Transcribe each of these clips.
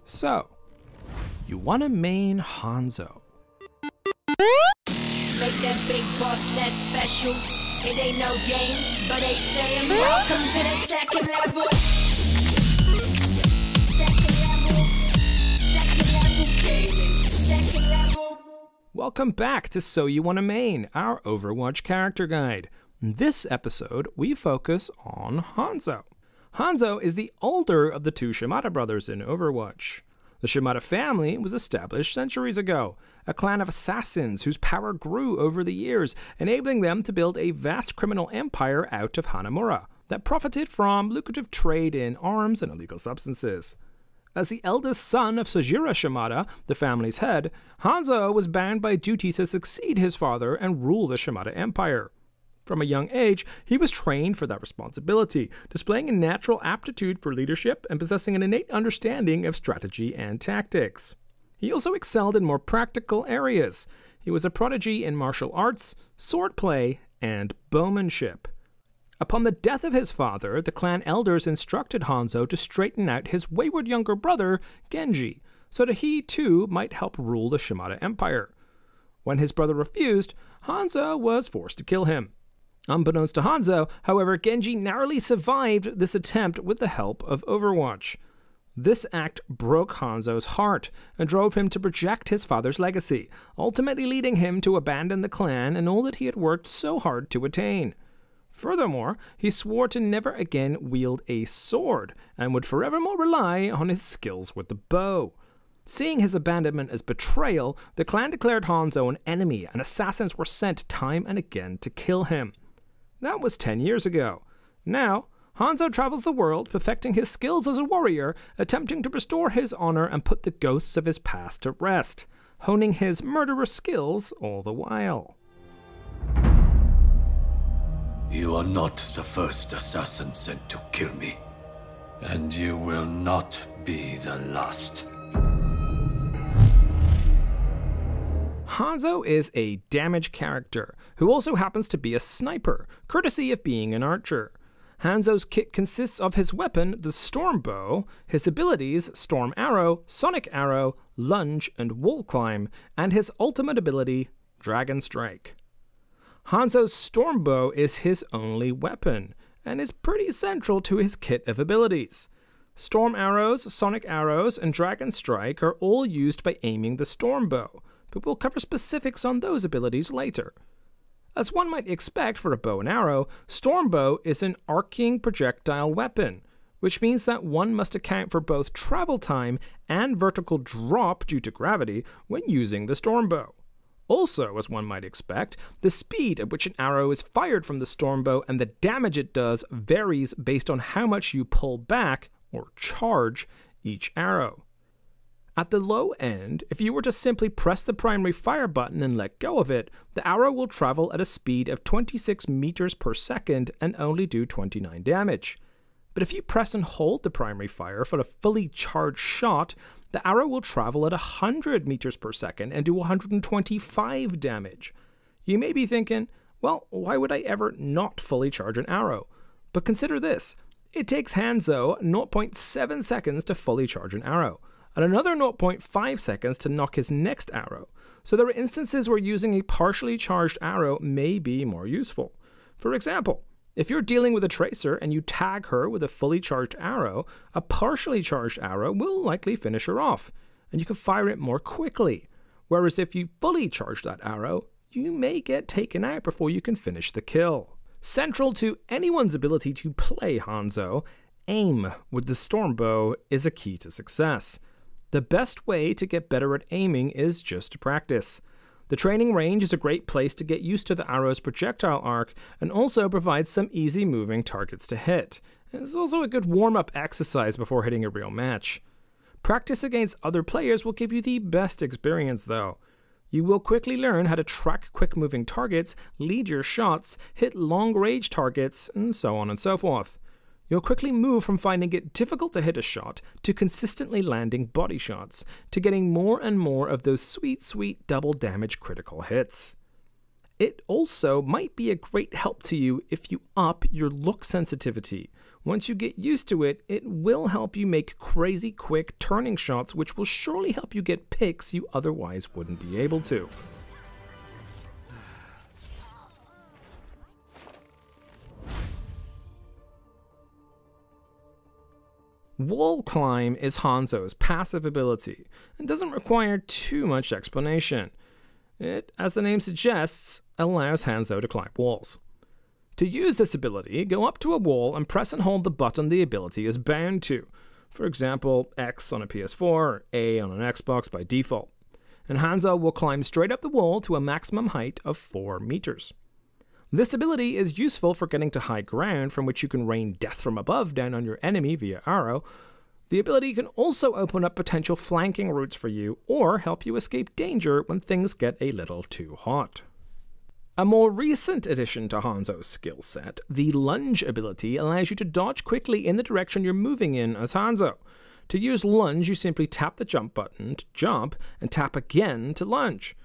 So, you want to main Hanzo. Make that big boss less special. It ain't no game, but they saying welcome to the second level. Second level. Welcome back to So You Wanna Main, our Overwatch character guide. In this episode, we focus on Hanzo. Hanzo is the older of the two Shimada brothers in Overwatch. The Shimada family was established centuries ago, a clan of assassins whose power grew over the years, enabling them to build a vast criminal empire out of Hanamura that profited from lucrative trade in arms and illegal substances. As the eldest son of Sojiro Shimada, the family's head, Hanzo was bound by duty to succeed his father and rule the Shimada Empire. From a young age, he was trained for that responsibility, displaying a natural aptitude for leadership and possessing an innate understanding of strategy and tactics. He also excelled in more practical areas. He was a prodigy in martial arts, swordplay, and bowmanship. Upon the death of his father, the clan elders instructed Hanzo to straighten out his wayward younger brother, Genji, so that he too might help rule the Shimada Empire. When his brother refused, Hanzo was forced to kill him. Unbeknownst to Hanzo, however, Genji narrowly survived this attempt with the help of Overwatch. This act broke Hanzo's heart and drove him to project his father's legacy, ultimately leading him to abandon the clan and all that he had worked so hard to attain. Furthermore, he swore to never again wield a sword and would forevermore rely on his skills with the bow. Seeing his abandonment as betrayal, the clan declared Hanzo an enemy and assassins were sent time and again to kill him. That was 10 years ago. Now, Hanzo travels the world, perfecting his skills as a warrior, attempting to restore his honor and put the ghosts of his past to rest, honing his murderous skills all the while. You are not the first assassin sent to kill me, and you will not be the last. Hanzo is a damage character, who also happens to be a sniper, courtesy of being an archer. Hanzo's kit consists of his weapon, the Storm Bow, his abilities, Storm Arrow, Sonic Arrow, Lunge, and Wall Climb, and his ultimate ability, Dragon Strike. Hanzo's Storm Bow is his only weapon, and is pretty central to his kit of abilities. Storm Arrows, Sonic Arrows, and Dragon Strike are all used by aiming the Storm Bow, but we'll cover specifics on those abilities later. As one might expect for a bow and arrow, Storm Bow is an arcing projectile weapon, which means that one must account for both travel time and vertical drop due to gravity when using the Storm Bow. Also, as one might expect, the speed at which an arrow is fired from the Storm Bow and the damage it does varies based on how much you pull back, or charge, each arrow. At the low end, if you were to simply press the primary fire button and let go of it, the arrow will travel at a speed of 26 meters per second and only do 29 damage. But if you press and hold the primary fire for a fully charged shot, the arrow will travel at 100 meters per second and do 125 damage. You may be thinking, well, why would I ever not fully charge an arrow? But consider this, it takes Hanzo 0.7 seconds to fully charge an arrow, and another 0.5 seconds to knock his next arrow, so there are instances where using a partially charged arrow may be more useful. For example, if you're dealing with a Tracer and you tag her with a fully charged arrow, a partially charged arrow will likely finish her off, and you can fire it more quickly, whereas if you fully charge that arrow, you may get taken out before you can finish the kill. Central to anyone's ability to play Hanzo, aim with the Storm Bow is a key to success. The best way to get better at aiming is just to practice. The training range is a great place to get used to the arrow's projectile arc and also provides some easy moving targets to hit. It's also a good warm-up exercise before hitting a real match. Practice against other players will give you the best experience though. You will quickly learn how to track quick-moving targets, lead your shots, hit long-range targets, and so on and so forth. You'll quickly move from finding it difficult to hit a shot to consistently landing body shots, to getting more and more of those sweet double damage critical hits. It also might be a great help to you if you up your look sensitivity. Once you get used to it, it will help you make crazy quick turning shots, which will surely help you get picks you otherwise wouldn't be able to. Wall Climb is Hanzo's passive ability, and doesn't require too much explanation. It, as the name suggests, allows Hanzo to climb walls. To use this ability, go up to a wall and press and hold the button the ability is bound to. For example, X on a PS4 or A on an Xbox by default. And Hanzo will climb straight up the wall to a maximum height of 4 meters. This ability is useful for getting to high ground from which you can rain death from above down on your enemy via arrow. The ability can also open up potential flanking routes for you or help you escape danger when things get a little too hot. A more recent addition to Hanzo's skill set, the lunge ability allows you to dodge quickly in the direction you're moving in as Hanzo. To use lunge, you simply tap the jump button to jump and tap again to lunge.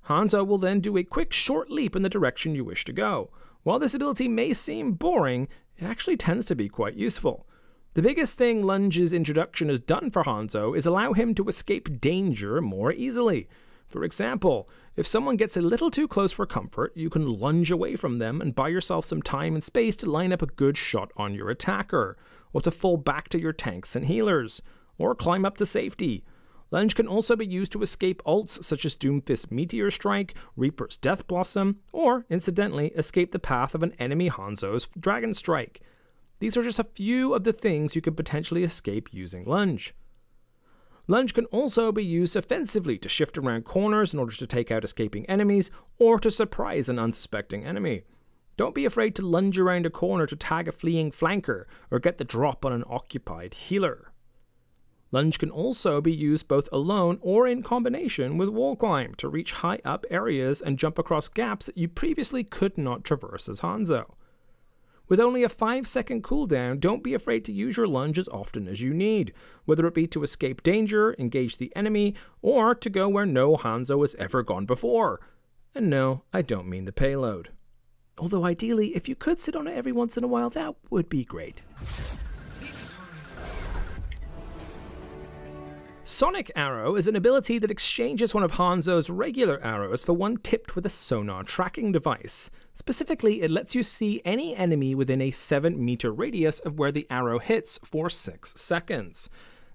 Hanzo will then do a quick short leap in the direction you wish to go. While this ability may seem boring, it actually tends to be quite useful. The biggest thing Lunge's introduction has done for Hanzo is allow him to escape danger more easily. For example, if someone gets a little too close for comfort, you can lunge away from them and buy yourself some time and space to line up a good shot on your attacker, or to fall back to your tanks and healers, or climb up to safety. Lunge can also be used to escape ults such as Doomfist's Meteor Strike, Reaper's Death Blossom, or, incidentally, escape the path of an enemy Hanzo's Dragon Strike. These are just a few of the things you can potentially escape using Lunge. Lunge can also be used offensively to shift around corners in order to take out escaping enemies, or to surprise an unsuspecting enemy. Don't be afraid to lunge around a corner to tag a fleeing flanker, or get the drop on an occupied healer. Lunge can also be used both alone or in combination with Wall Climb to reach high up areas and jump across gaps that you previously could not traverse as Hanzo. With only a 5-second cooldown, don't be afraid to use your lunge as often as you need, whether it be to escape danger, engage the enemy, or to go where no Hanzo has ever gone before. And no, I don't mean the payload. Although ideally, if you could sit on it every once in a while, that would be great. Sonic Arrow is an ability that exchanges one of Hanzo's regular arrows for one tipped with a sonar tracking device. Specifically, it lets you see any enemy within a 7-meter radius of where the arrow hits for 6 seconds.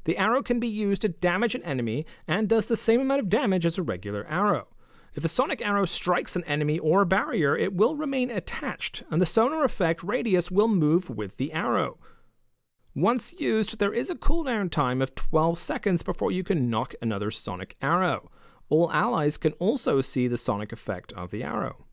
The arrow can be used to damage an enemy and does the same amount of damage as a regular arrow. If a sonic arrow strikes an enemy or a barrier, it will remain attached, and the sonar effect radius will move with the arrow. Once used, there is a cooldown time of 12 seconds before you can knock another sonic arrow. All allies can also see the sonic effect of the arrow.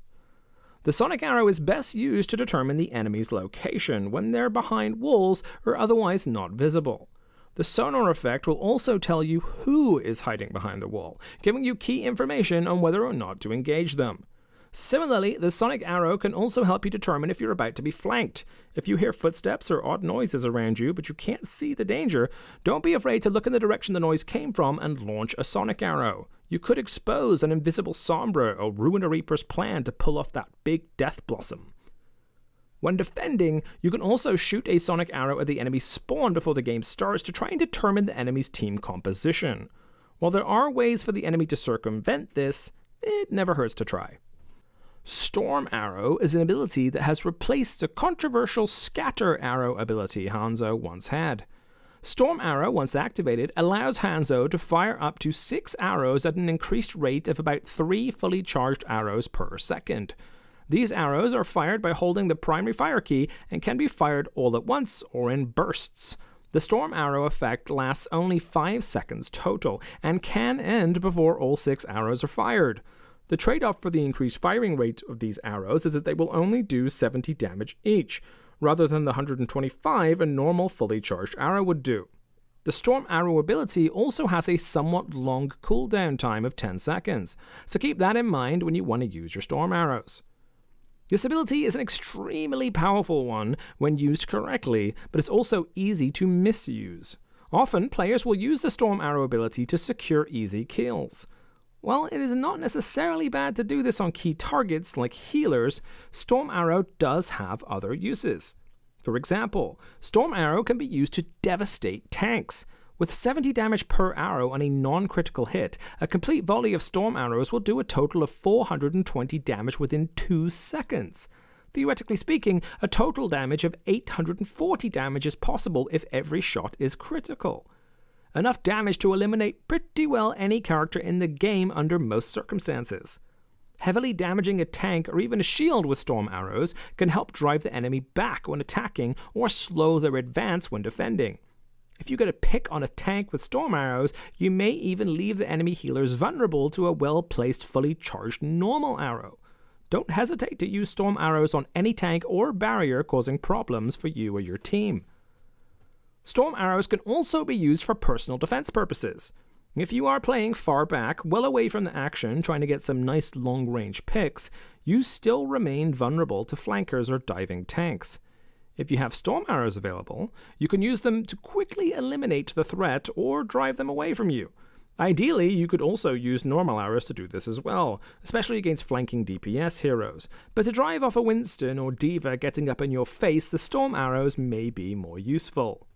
The sonic arrow is best used to determine the enemy's location when they're behind walls or otherwise not visible. The sonar effect will also tell you who is hiding behind the wall, giving you key information on whether or not to engage them. Similarly, the sonic arrow can also help you determine if you're about to be flanked. If you hear footsteps or odd noises around you, but you can't see the danger, don't be afraid to look in the direction the noise came from and launch a sonic arrow. You could expose an invisible Sombra or ruin a Reaper's plan to pull off that big Death Blossom. When defending, you can also shoot a sonic arrow at the enemy's spawn before the game starts to try and determine the enemy's team composition. While there are ways for the enemy to circumvent this, it never hurts to try. Storm Arrow is an ability that has replaced the controversial Scatter Arrow ability Hanzo once had. Storm Arrow, once activated, allows Hanzo to fire up to 6 arrows at an increased rate of about 3 fully charged arrows per second. These arrows are fired by holding the primary fire key and can be fired all at once or in bursts. The Storm Arrow effect lasts only 5 seconds total and can end before all 6 arrows are fired. The trade-off for the increased firing rate of these arrows is that they will only do 70 damage each, rather than the 125 a normal fully charged arrow would do. The Storm Arrow ability also has a somewhat long cooldown time of 10 seconds, so keep that in mind when you want to use your Storm Arrows. This ability is an extremely powerful one when used correctly, but it's also easy to misuse. Often, players will use the Storm Arrow ability to secure easy kills. While it is not necessarily bad to do this on key targets like healers, Storm Arrow does have other uses. For example, Storm Arrow can be used to devastate tanks. With 70 damage per arrow on a non-critical hit, a complete volley of Storm Arrows will do a total of 420 damage within 2 seconds. Theoretically speaking, a total damage of 840 damage is possible if every shot is critical. Enough damage to eliminate pretty well any character in the game under most circumstances. Heavily damaging a tank or even a shield with Storm Arrows can help drive the enemy back when attacking or slow their advance when defending. If you get a pick on a tank with Storm Arrows, you may even leave the enemy healers vulnerable to a well-placed, fully charged normal arrow. Don't hesitate to use Storm Arrows on any tank or barrier causing problems for you or your team. Storm Arrows can also be used for personal defense purposes. If you are playing far back, well away from the action, trying to get some nice long-range picks, you still remain vulnerable to flankers or diving tanks. If you have Storm Arrows available, you can use them to quickly eliminate the threat or drive them away from you. Ideally, you could also use normal arrows to do this as well, especially against flanking DPS heroes. But to drive off a Winston or Diva getting up in your face, the Storm Arrows may be more useful.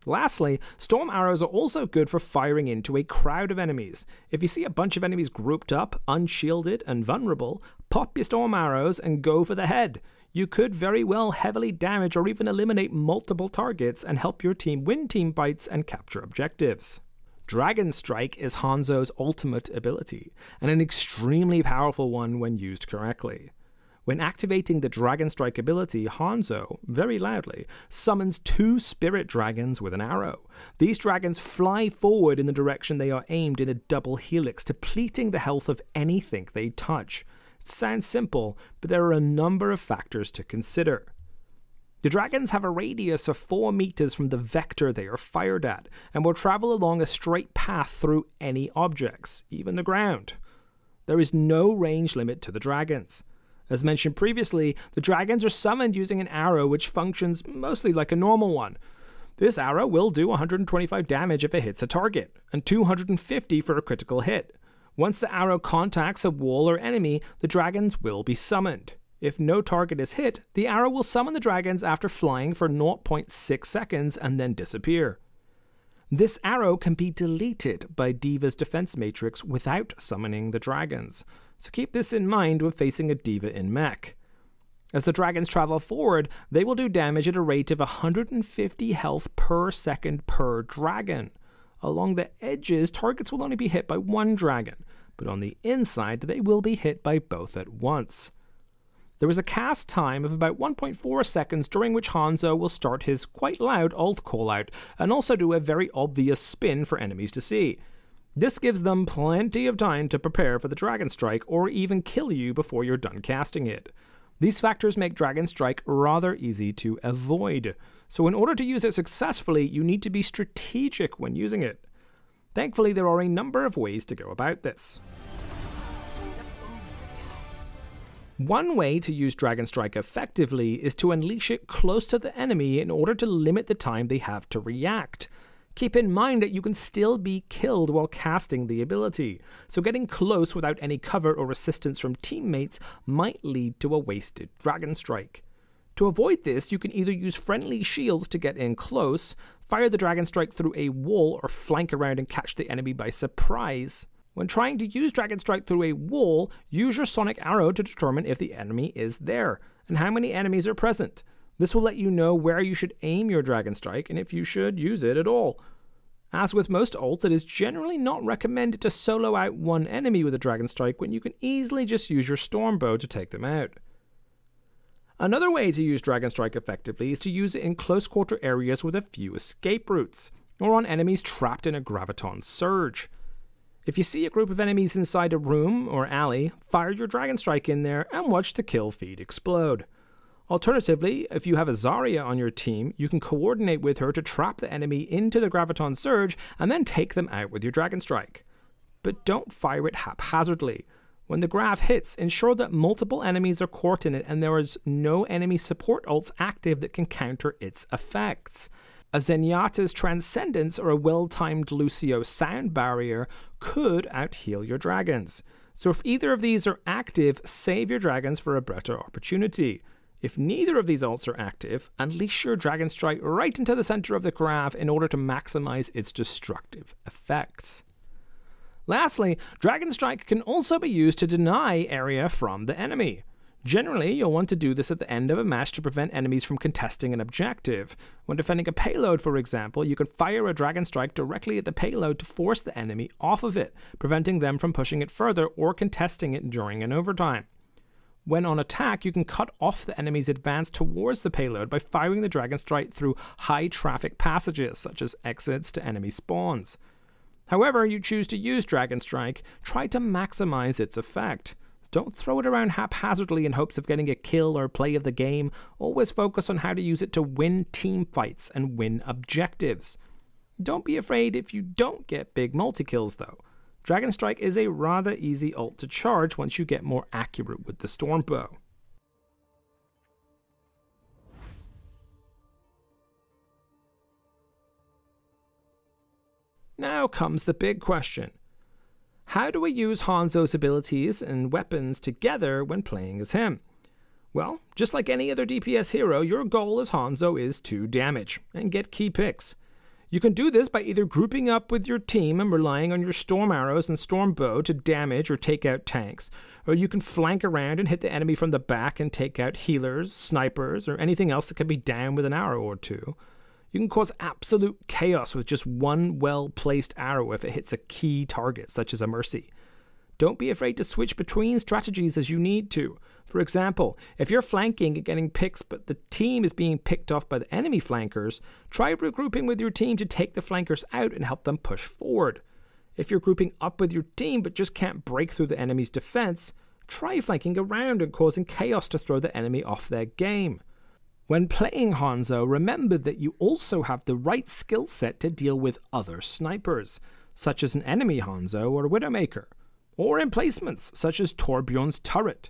Lastly, Storm Arrows are also good for firing into a crowd of enemies. If you see a bunch of enemies grouped up, unshielded, and vulnerable, pop your Storm Arrows and go for the head. You could very well heavily damage or even eliminate multiple targets and help your team win team fights and capture objectives. Dragon Strike is Hanzo's ultimate ability, and an extremely powerful one when used correctly. When activating the Dragon Strike ability, Hanzo, very loudly, summons 2 spirit dragons with an arrow. These dragons fly forward in the direction they are aimed in a double helix, depleting the health of anything they touch. It sounds simple, but there are a number of factors to consider. The dragons have a radius of 4 meters from the vector they are fired at, and will travel along a straight path through any objects, even the ground. There is no range limit to the dragons. As mentioned previously, the dragons are summoned using an arrow which functions mostly like a normal one. This arrow will do 125 damage if it hits a target, and 250 for a critical hit. Once the arrow contacts a wall or enemy, the dragons will be summoned. If no target is hit, the arrow will summon the dragons after flying for 0.6 seconds and then disappear. This arrow can be deleted by Diva's defense matrix without summoning the dragons, so keep this in mind when facing a Diva in mech. As the dragons travel forward, they will do damage at a rate of 150 health per second per dragon. Along the edges, targets will only be hit by 1 dragon, but on the inside they will be hit by both at once. There is a cast time of about 1.4 seconds during which Hanzo will start his quite loud ult callout and also do a very obvious spin for enemies to see. This gives them plenty of time to prepare for the Dragon Strike or even kill you before you're done casting it. These factors make Dragon Strike rather easy to avoid, so in order to use it successfully, you need to be strategic when using it. Thankfully, there are a number of ways to go about this. One way to use Dragon Strike effectively is to unleash it close to the enemy in order to limit the time they have to react. Keep in mind that you can still be killed while casting the ability, so getting close without any cover or assistance from teammates might lead to a wasted Dragon Strike. To avoid this, you can either use friendly shields to get in close, fire the Dragon Strike through a wall, or flank around and catch the enemy by surprise. When trying to use Dragon Strike through a wall, use your Sonic Arrow to determine if the enemy is there, and how many enemies are present. This will let you know where you should aim your Dragon Strike and if you should use it at all. As with most ults, it is generally not recommended to solo out one enemy with a Dragon Strike when you can easily just use your Storm Bow to take them out. Another way to use Dragon Strike effectively is to use it in close quarter areas with a few escape routes, or on enemies trapped in a Graviton Surge. If you see a group of enemies inside a room or alley, fire your Dragon Strike in there and watch the kill feed explode. Alternatively, if you have a Zarya on your team, you can coordinate with her to trap the enemy into the Graviton Surge and then take them out with your Dragon Strike. But don't fire it haphazardly. When the grav hits, ensure that multiple enemies are caught in it and there is no enemy support ults active that can counter its effects. A Zenyatta's Transcendence or a well-timed Lucio Sound Barrier could out-heal your dragons. So if either of these are active, save your dragons for a better opportunity. If neither of these ults are active, unleash your Dragon Strike right into the center of the graph in order to maximize its destructive effects. Lastly, Dragon Strike can also be used to deny area from the enemy. Generally, you'll want to do this at the end of a match to prevent enemies from contesting an objective. When defending a payload, for example, you can fire a Dragon Strike directly at the payload to force the enemy off of it, preventing them from pushing it further or contesting it during an overtime. When on attack, you can cut off the enemy's advance towards the payload by firing the Dragon Strike through high-traffic passages, such as exits to enemy spawns. However you choose to use Dragon Strike, try to maximize its effect. Don't throw it around haphazardly in hopes of getting a kill or play of the game. Always focus on how to use it to win team fights and win objectives. Don't be afraid if you don't get big multi-kills though. Dragon Strike is a rather easy ult to charge once you get more accurate with the Storm Bow. Now comes the big question. How do we use Hanzo's abilities and weapons together when playing as him? Well, just like any other DPS hero, your goal as Hanzo is to damage and get key picks. You can do this by either grouping up with your team and relying on your Storm Arrows and Storm Bow to damage or take out tanks, or you can flank around and hit the enemy from the back and take out healers, snipers, or anything else that can be down with an arrow or two. You can cause absolute chaos with just one well-placed arrow if it hits a key target, such as a Mercy. Don't be afraid to switch between strategies as you need to. For example, if you're flanking and getting picks but the team is being picked off by the enemy flankers, try regrouping with your team to take the flankers out and help them push forward. If you're grouping up with your team but just can't break through the enemy's defense, try flanking around and causing chaos to throw the enemy off their game. When playing Hanzo, remember that you also have the right skill set to deal with other snipers, such as an enemy Hanzo or Widowmaker, or emplacements such as Torbjorn's turret.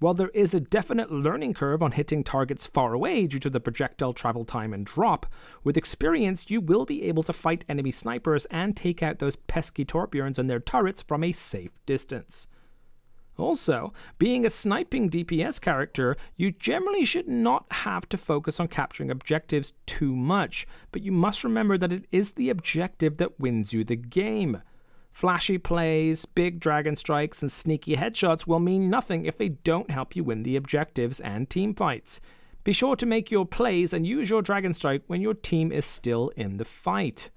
While there is a definite learning curve on hitting targets far away due to the projectile travel time and drop, with experience you will be able to fight enemy snipers and take out those pesky Torbjorns and their turrets from a safe distance. Also, being a sniping DPS character, you generally should not have to focus on capturing objectives too much, but you must remember that it is the objective that wins you the game. Flashy plays, big Dragon Strikes, and sneaky headshots will mean nothing if they don't help you win the objectives and team fights. Be sure to make your plays and use your Dragon Strike when your team is still in the fight.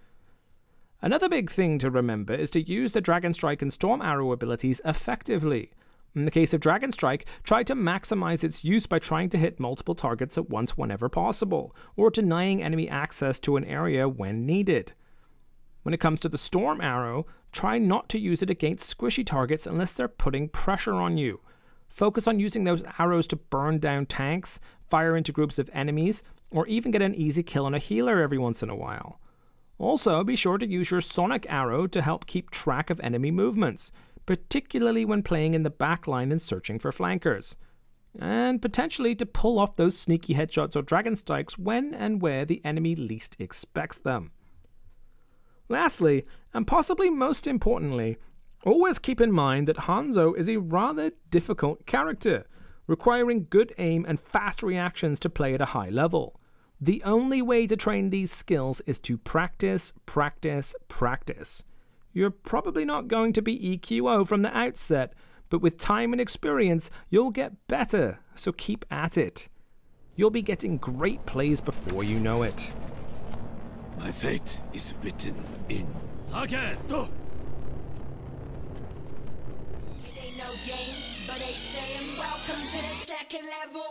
Another big thing to remember is to use the Dragon Strike and Storm Arrow abilities effectively. In the case of Dragon Strike, try to maximize its use by trying to hit multiple targets at once whenever possible, or denying enemy access to an area when needed. When it comes to the Storm Arrow, try not to use it against squishy targets unless they're putting pressure on you. Focus on using those arrows to burn down tanks, fire into groups of enemies, or even get an easy kill on a healer every once in a while. Also, be sure to use your Sonic Arrow to help keep track of enemy movements, particularly when playing in the backline and searching for flankers, and potentially to pull off those sneaky headshots or Dragon Strikes when and where the enemy least expects them. Lastly, and possibly most importantly, always keep in mind that Hanzo is a rather difficult character, requiring good aim and fast reactions to play at a high level. The only way to train these skills is to practice, practice, practice. You're probably not going to be EQO from the outset, but with time and experience, you'll get better, so keep at it. You'll be getting great plays before you know it. My fate is written in SCATTA. It ain't no game, but they saying welcome to the second level.